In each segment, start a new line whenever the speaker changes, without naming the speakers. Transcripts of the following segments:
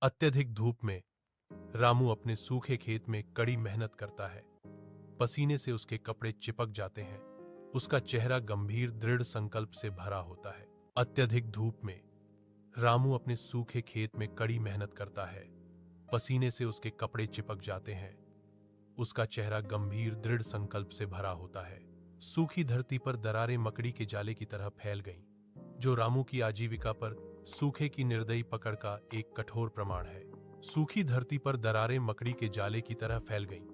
अत्यधिक धूप में रामू अपने सूखे खेत में कड़ी मेहनत करता है। पसीने से उसके कपड़े चिपक जाते हैं। उसका चेहरा गंभीर दृढ़ संकल्प से भरा होता है। अत्यधिक धूप में रामू अपने सूखे खेत में कड़ी मेहनत करता है। पसीने से उसके कपड़े चिपक जाते हैं। उसका चेहरा गंभीर दृढ़ संकल्प से भरा होता है। सूखी धरती पर दरारें मकड़ी के जाले की तरह फैल गईं, जो रामू की आजीविका पर सूखे की निर्दयी पकड़ का एक कठोर प्रमाण है। सूखी धरती पर दरारें मकड़ी के जाले की तरह फैल गईं,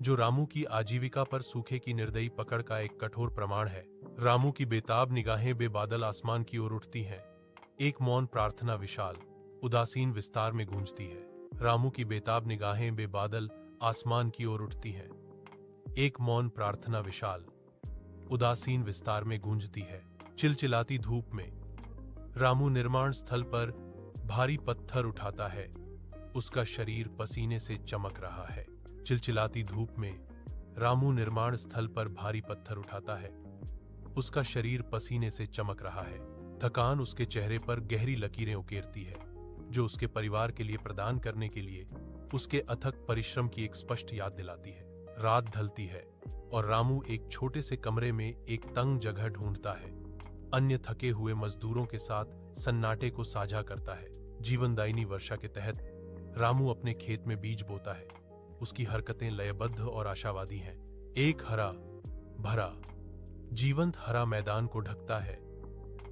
जो रामू की आजीविका पर सूखे की निर्दयी पकड़ का एक कठोर प्रमाण है। रामू की बेताब निगाहें बेबादल आसमान की ओर उठती हैं। एक मौन प्रार्थना विशाल उदासीन विस्तार में गूंजती है। रामू की बेताब निगाहें बेबादल आसमान की ओर उठती हैं। एक मौन प्रार्थना विशाल उदासीन विस्तार में गूंजती है। चिलचिलाती धूप में रामू निर्माण स्थल पर भारी पत्थर उठाता है। उसका शरीर पसीने से चमक रहा है। चिलचिलाती धूप में रामू निर्माण स्थल पर भारी पत्थर उठाता है। उसका शरीर पसीने से चमक रहा है। थकान उसके चेहरे पर गहरी लकीरें उकेरती है, जो उसके परिवार के लिए प्रदान करने के लिए उसके अथक परिश्रम की एक स्पष्ट याद दिलाती है। रात ढलती है और रामू एक छोटे से कमरे में एक तंग जगह ढूंढता है। अन्य थके हुए मजदूरों के साथ सन्नाटे को साझा करता है। जीवनदायिनी वर्षा के तहत रामू अपने खेत में बीज बोता है। उसकी हरकतें लयबद्ध और आशावादी हैं। एक हरा भरा जीवंत हरा मैदान को ढकता है,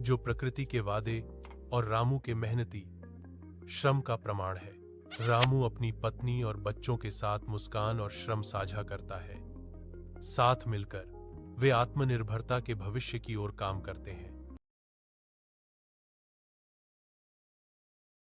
जो प्रकृति के वादे और रामू के मेहनती श्रम का प्रमाण है। रामू अपनी पत्नी और बच्चों के साथ मुस्कान और श्रम साझा करता है। साथ मिलकर वे आत्मनिर्भरता के भविष्य की ओर काम करते हैं।